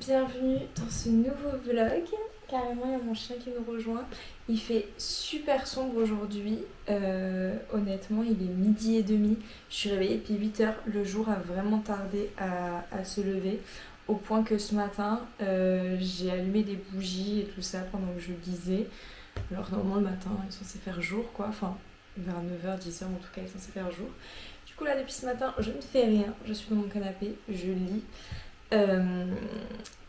bienvenue dans ce nouveau vlog. Carrément, il y a mon chien qui nous rejoint. Il fait super sombre aujourd'hui. Honnêtement, il est 12h30. Je suis réveillée depuis 8h. Le jour a vraiment tardé à se lever. Au point que ce matin, j'ai allumé des bougies et tout ça pendant que je lisais. Alors normalement le matin, il est censé faire jour quoi. Enfin, vers 9h, 10h en tout cas, il est censé faire jour. Du coup là, depuis ce matin, je ne fais rien. Je suis dans mon canapé, je lis.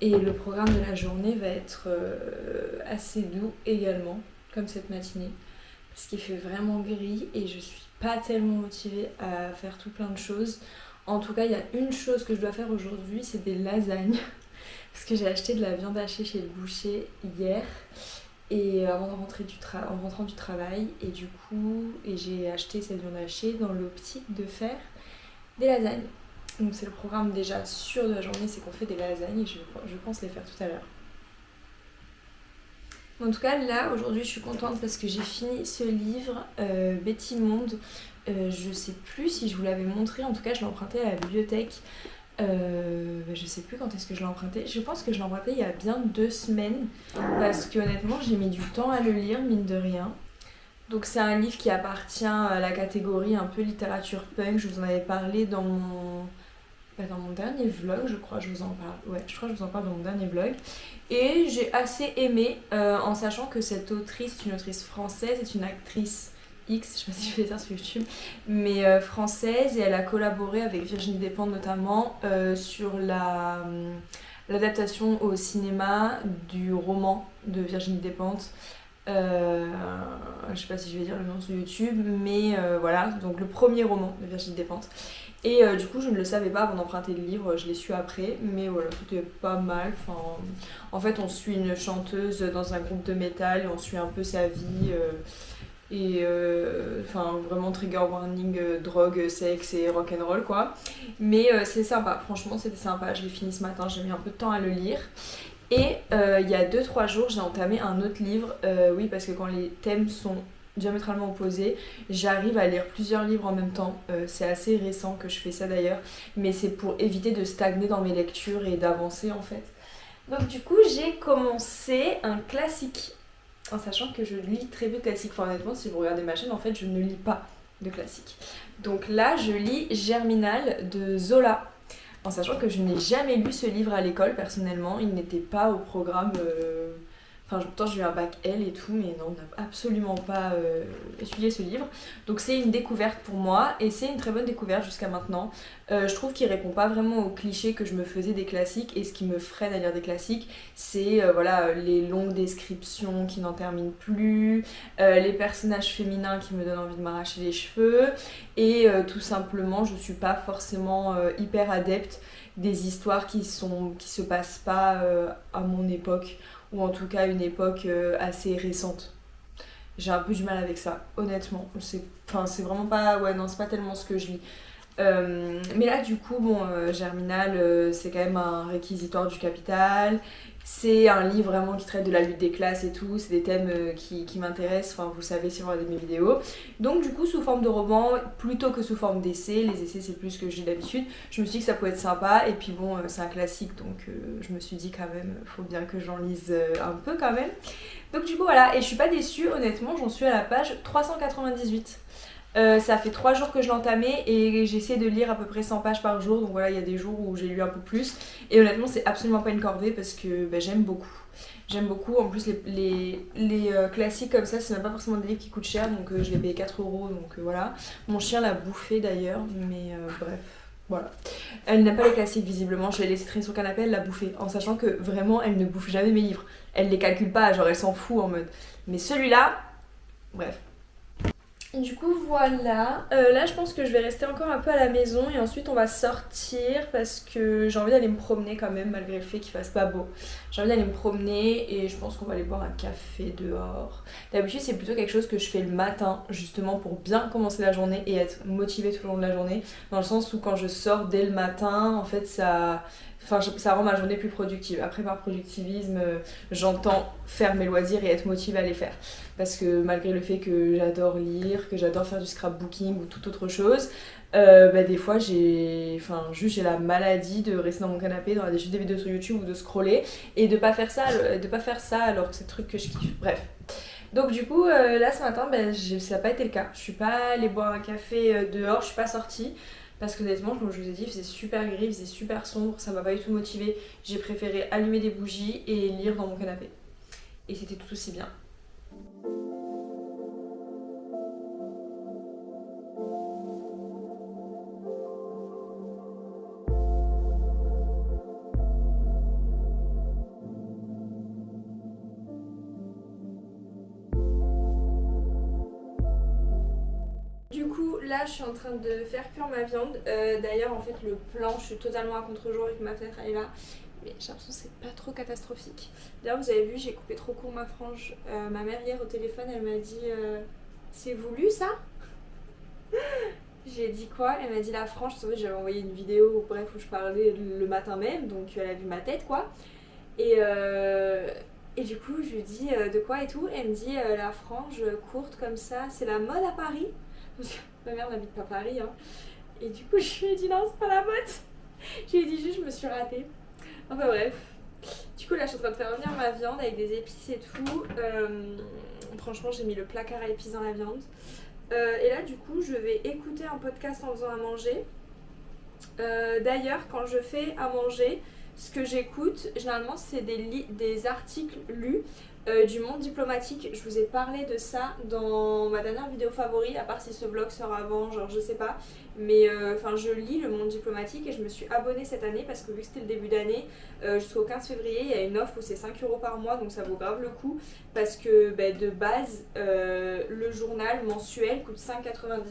Et le programme de la journée va être assez doux également, comme cette matinée, parce qu'il fait vraiment gris et je suis pas tellement motivée à faire tout plein de choses. En tout cas, il y a une chose que je dois faire aujourd'hui, c'est des lasagnes, parce que j'ai acheté de la viande hachée chez le boucher hier, et avant de rentrer en rentrant du travail, et du coup, j'ai acheté cette viande hachée dans l'optique de faire des lasagnes. Donc c'est le programme déjà sûr de la journée, c'est qu'on fait des lasagnes et je pense les faire tout à l'heure. En tout cas là aujourd'hui je suis contente parce que j'ai fini ce livre Betty Monde. Je sais plus si je vous l'avais montré, en tout cas je l'ai emprunté à la bibliothèque. Je sais plus quand est-ce que je l'ai emprunté. Je pense que je l'ai emprunté il y a bien 2 semaines parce que honnêtement j'ai mis du temps à le lire, mine de rien. Donc c'est un livre qui appartient à la catégorie un peu littérature punk. Je vous en avais parlé dans mon dernier vlog, je crois, je vous en parle. Ouais, je crois que je vous en parle dans mon dernier vlog. Et j'ai assez aimé, en sachant que cette autrice est une autrice française, c'est une actrice X, je sais pas si je vais dire sur YouTube, mais française, et elle a collaboré avec Virginie Despentes notamment sur l'adaptation au cinéma du roman de Virginie Despentes. Je sais pas si je vais dire le nom sur YouTube, mais voilà, donc le premier roman de Virginie Despentes. Et du coup, je ne le savais pas avant d'emprunter le livre, je l'ai su après, mais voilà, c'était pas mal. Enfin, en fait, on suit une chanteuse dans un groupe de métal et on suit un peu sa vie. Enfin, vraiment trigger warning, drogue, sexe et rock'n'roll quoi. Mais c'est sympa, franchement, c'était sympa. Je l'ai fini ce matin, j'ai mis un peu de temps à le lire. Et il y a 2-3 jours, j'ai entamé un autre livre. Oui, parce que quand les thèmes sont diamétralement opposés, j'arrive à lire plusieurs livres en même temps. C'est assez récent que je fais ça d'ailleurs, mais c'est pour éviter de stagner dans mes lectures et d'avancer en fait. Donc du coup, j'ai commencé un classique, en sachant que je lis très peu de classiques. Enfin honnêtement, si vous regardez ma chaîne, en fait, je ne lis pas de classiques. Donc là, je lis Germinal de Zola. En sachant que je n'ai jamais lu ce livre à l'école personnellement, il n'était pas au programme. Enfin, pourtant j'ai eu un bac L et tout, mais non, on n'a absolument pas étudié ce livre. Donc c'est une découverte pour moi, et c'est une très bonne découverte jusqu'à maintenant. Je trouve qu'il répond pas vraiment aux clichés que je me faisais des classiques, et ce qui me freine à lire des classiques, c'est voilà, les longues descriptions qui n'en terminent plus, les personnages féminins qui me donnent envie de m'arracher les cheveux, et tout simplement je suis pas forcément hyper adepte des histoires qui se passent pas à mon époque, ou en tout cas une époque assez récente. J'ai un peu du mal avec ça, honnêtement. C'est vraiment pas... Ouais, non, c'est pas tellement ce que je lis. Mais là, du coup, bon, Germinal, c'est quand même un réquisitoire du capital. C'est un livre vraiment qui traite de la lutte des classes et tout. C'est des thèmes qui m'intéressent, enfin, vous savez si vous regardez mes vidéos. Donc, du coup, sous forme de roman, plutôt que sous forme d'essai. Les essais, c'est plus ce que j'ai d'habitude. Je me suis dit que ça pouvait être sympa. Et puis, bon, c'est un classique, donc je me suis dit quand même, faut bien que j'en lise un peu quand même. Donc, du coup, voilà. Et je suis pas déçue, honnêtement, j'en suis à la page 398. Ça fait 3 jours que je l'ai entamé et j'essaie de lire à peu près 100 pages par jour. Donc voilà, il y a des jours où j'ai lu un peu plus. Et honnêtement, c'est absolument pas une corvée parce que j'aime beaucoup. J'aime beaucoup. En plus, les classiques comme ça, c'est même pas forcément des livres qui coûtent cher. Donc je l'ai payé 4 euros. Donc voilà. Mon chien l'a bouffé d'ailleurs. Mais bref. Voilà. Elle n'aime pas les classiques visiblement. Je l'ai laissé traîner sur le canapé, elle l'a bouffé. En sachant que vraiment, elle ne bouffe jamais mes livres. Elle les calcule pas. Genre, elle s'en fout en mode. Mais celui-là, bref. Du coup voilà, là je pense que je vais rester encore un peu à la maison et ensuite on va sortir parce que j'ai envie d'aller me promener quand même malgré le fait qu'il fasse pas beau. J'ai envie d'aller me promener et je pense qu'on va aller boire un café dehors. D'habitude c'est plutôt quelque chose que je fais le matin justement pour bien commencer la journée et être motivée tout le long de la journée. Dans le sens où quand je sors dès le matin en fait ça Enfin, ça rend ma journée plus productive. Après, par productivisme, j'entends faire mes loisirs et être motivée à les faire. Parce que malgré le fait que j'adore lire, que j'adore faire du scrapbooking ou toute autre chose, des fois j'ai la maladie de rester dans mon canapé, de regarder juste des vidéos sur YouTube ou de scroller et de pas faire ça alors que c'est le truc que je kiffe. Bref. Donc du coup, là ce matin, ça n'a pas été le cas. Je suis pas allée boire un café dehors, je suis pas sortie. Parce que honnêtement, comme je vous ai dit, il faisait super gris, il faisait super sombre, ça m'a pas du tout motivée. J'ai préféré allumer des bougies et lire dans mon canapé. Et c'était tout aussi bien. Du coup, là, je suis en train de faire cuire ma viande. D'ailleurs, en fait, le plan, je suis totalement à contre-jour avec ma fenêtre, elle est là. Mais j'ai l'impression que c'est pas trop catastrophique. D'ailleurs, vous avez vu, j'ai coupé trop court ma frange. Ma mère, hier, au téléphone, elle m'a dit c'est voulu ça? J'ai dit quoi? Elle m'a dit la frange. En fait, j'avais envoyé une vidéo bref, où je parlais le matin même, donc elle a vu ma tête, quoi. Et, et du coup, je lui dis de quoi et tout. Elle me dit la frange courte comme ça, c'est la mode à Paris. Parce que ma mère n'habite pas Paris, hein. Et du coup, je lui ai dit non, c'est pas la mode. Je lui ai dit juste, je me suis ratée. Enfin bref. Du coup, là, je suis en train de faire revenir ma viande avec des épices et tout. Franchement, j'ai mis le placard à épices dans la viande. Et là, du coup, je vais écouter un podcast en faisant à manger. D'ailleurs, quand je fais à manger, ce que j'écoute, généralement, c'est des articles lus du monde diplomatique. Je vous ai parlé de ça dans ma dernière vidéo favori, à part si ce vlog sort avant, genre je sais pas. Mais je lis le monde diplomatique et je me suis abonnée cette année parce que vu que c'était le début d'année, jusqu'au 15 février, il y a une offre où c'est 5 € par mois, donc ça vaut grave le coup. Parce que de base, le journal mensuel coûte 5,90 €.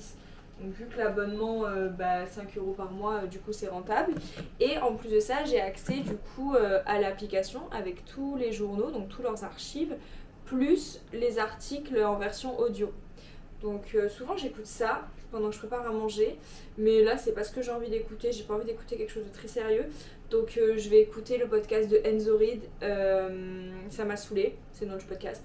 Donc vu que l'abonnement 5 € par mois, du coup c'est rentable. Et en plus de ça, j'ai accès du coup à l'application avec tous les journaux, donc tous leurs archives, plus les articles en version audio. Donc souvent j'écoute ça pendant que je prépare à manger, mais là c'est pas ce que j'ai envie d'écouter, j'ai pas envie d'écouter quelque chose de très sérieux. Donc je vais écouter le podcast de Enzo Reed, ça m'a saoulée, c'est le nom du podcast.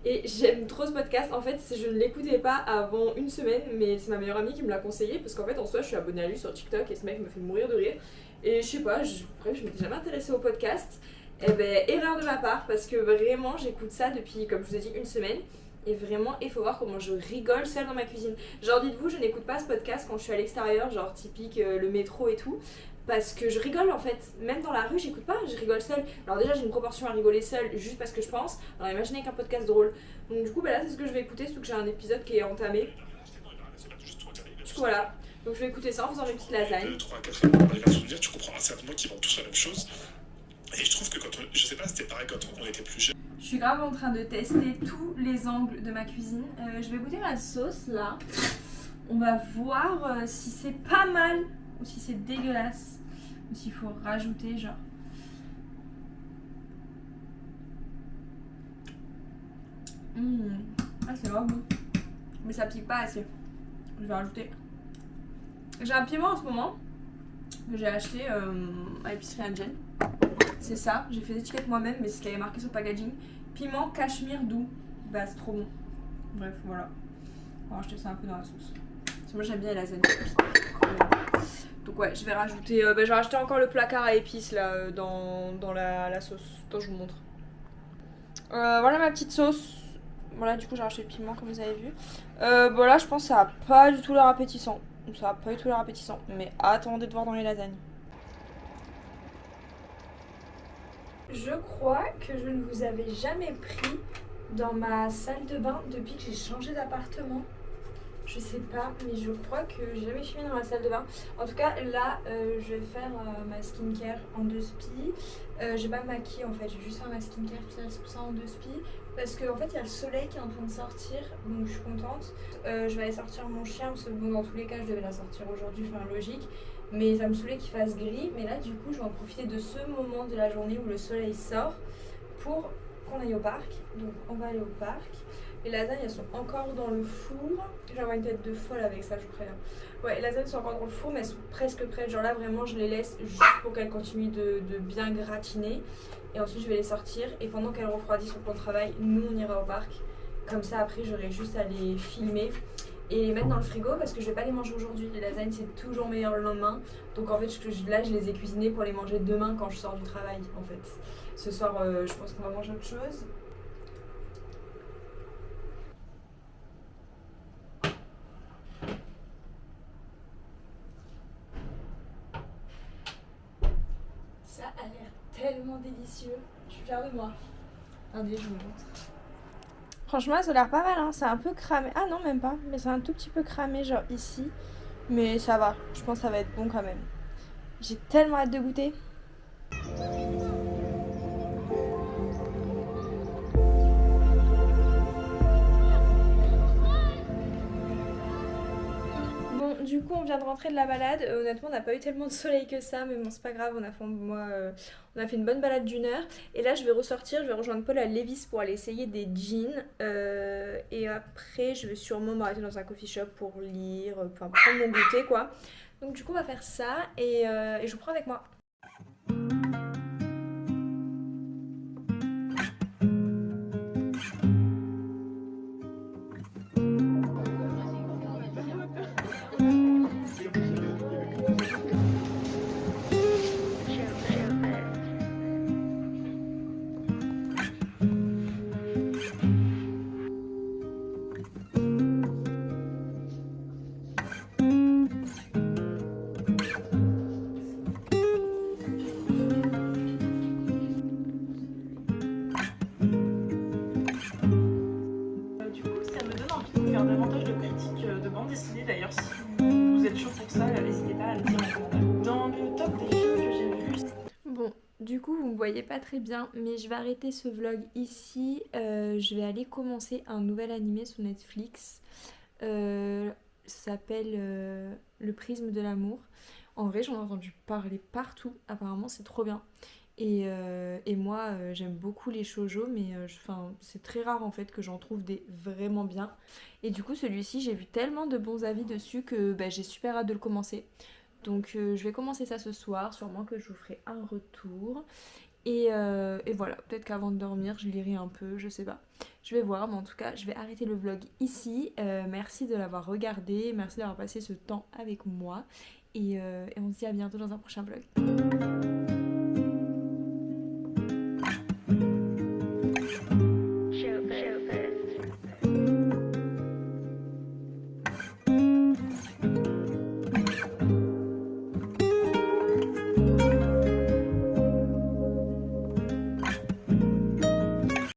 Et j'aime trop ce podcast. En fait, je ne l'écoutais pas avant une semaine, mais c'est ma meilleure amie qui me l'a conseillé parce qu'en fait, en soi, je suis abonnée à lui sur TikTok et ce mec me fait mourir de rire. Et je sais pas, bref, je m'étais jamais intéressée au podcast. Et erreur de ma part parce que vraiment, j'écoute ça depuis, comme je vous ai dit, une semaine. Et vraiment, il faut voir comment je rigole seule dans ma cuisine. Genre, dites-vous, je n'écoute pas ce podcast quand je suis à l'extérieur, genre typique le métro et tout. Parce que je rigole en fait, même dans la rue j'écoute pas, je rigole seule. Alors déjà j'ai une proportion à rigoler seule juste parce que je pense, alors imaginez qu'un podcast drôle. Donc du coup là c'est ce que je vais écouter, surtout que j'ai un épisode qui est entamé. Du coup voilà, donc je vais écouter ça en faisant mes petites lasagnes. 3, 4 on arrive à se souvenir, tu comprends assez rapidement qu'ils vendent tous la même chose. Et je trouve que je sais pas, c'était pareil quand on était plus jeune. Je suis grave en train de tester tous les angles de ma cuisine. Je vais goûter la sauce là. On va voir si c'est pas mal ou si c'est dégueulasse. Ou s'il faut rajouter genre. Ah c'est vraiment bon. Mais ça pique pas assez. Je vais rajouter. J'ai un piment en ce moment que j'ai acheté à l'épicerie indienne. C'est ça, j'ai fait l'étiquette moi-même, mais c'est ce qui avait marqué sur le packaging. Piment cachemire doux. Bah c'est trop bon. Bref, voilà. On va rajouter ça un peu dans la sauce. Parce que moi j'aime bien les lasagnes. Donc ouais, je vais rajouter, je vais rajouter encore le placard à épices là dans la sauce. Attends, je vous montre. Voilà ma petite sauce. Voilà, du coup j'ai rajouté le piment comme vous avez vu. Là je pense que ça a pas du tout l'air appétissant. Ça a pas du tout l'air appétissant. Mais attendez de voir dans les lasagnes. Je crois que je ne vous avais jamais pris dans ma salle de bain depuis que j'ai changé d'appartement. Je sais pas, mais je crois que j'ai jamais filmé dans ma salle de bain. En tout cas, là, je vais faire ma skincare en 2 spi. J'ai pas maquillé en fait, j'ai juste fait ma skincare, tout ça en 2 spi. Parce qu'en fait, il y a le soleil qui est en train de sortir, donc je suis contente. Je vais aller sortir mon chien, parce que bon, dans tous les cas, je devais la sortir aujourd'hui, enfin logique. Mais ça me saoulait qu'il fasse gris. Mais là, du coup, je vais en profiter de ce moment de la journée où le soleil sort pour qu'on aille au parc. Donc, on va aller au parc. Les lasagnes elles sont encore dans le four. J'ai avoir une tête de folle avec ça, je vous préviens. Ouais, les lasagnes sont encore dans le four mais elles sont presque prêtes. Genre là vraiment je les laisse juste pour qu'elles continuent de bien gratiner. Et ensuite je vais les sortir et pendant qu'elles refroidissent au plan de travail, nous on ira au parc. Comme ça après j'aurai juste à les filmer et les mettre dans le frigo parce que je vais pas les manger aujourd'hui. Les lasagnes c'est toujours meilleur le lendemain. Donc en fait là je les ai cuisinées pour les manger demain quand je sors du travail en fait. Ce soir je pense qu'on va manger autre chose. Ça a l'air tellement délicieux. Je suis fière de moi. Attendez, je vous montre. Franchement, ça a l'air pas mal, hein. C'est un peu cramé. Ah non, même pas. Mais c'est un tout petit peu cramé, genre ici. Mais ça va. Je pense que ça va être bon quand même. J'ai tellement hâte de goûter. Bon, du coup, on vient de rentrer de la balade. Honnêtement, on n'a pas eu tellement de soleil que ça, mais bon, c'est pas grave. On a fait une bonne balade d'1 heure. Et là, je vais ressortir. Je vais rejoindre Paul à Levi's pour aller essayer des jeans. Et après, je vais sûrement m'arrêter dans un coffee shop pour lire, enfin, pour prendre mon goûter, quoi. Donc, du coup, on va faire ça et je vous prends avec moi. Du coup, ça me donne envie de faire davantage de critiques de bande dessinée. D'ailleurs, si vous êtes chaud pour ça, n'hésitez pas à le dire en commentaire. Dans le top des films que j'ai vus. Bon, du coup, vous me voyez pas très bien, mais je vais arrêter ce vlog ici. Je vais aller commencer un nouvel animé sur Netflix. Ça s'appelle Le prisme de l'amour. En vrai, j'en ai entendu parler partout. Apparemment, c'est trop bien. Et moi, j'aime beaucoup les shoujo, mais c'est très rare en fait que j'en trouve des vraiment bien. Et du coup, celui-ci, j'ai vu tellement de bons avis dessus que j'ai super hâte de le commencer. Donc, je vais commencer ça ce soir. Sûrement que je vous ferai un retour. Et voilà, peut-être qu'avant de dormir, je lirai un peu, je sais pas. Je vais voir, mais en tout cas, je vais arrêter le vlog ici. Merci de l'avoir regardé, merci d'avoir passé ce temps avec moi. Et on se dit à bientôt dans un prochain vlog.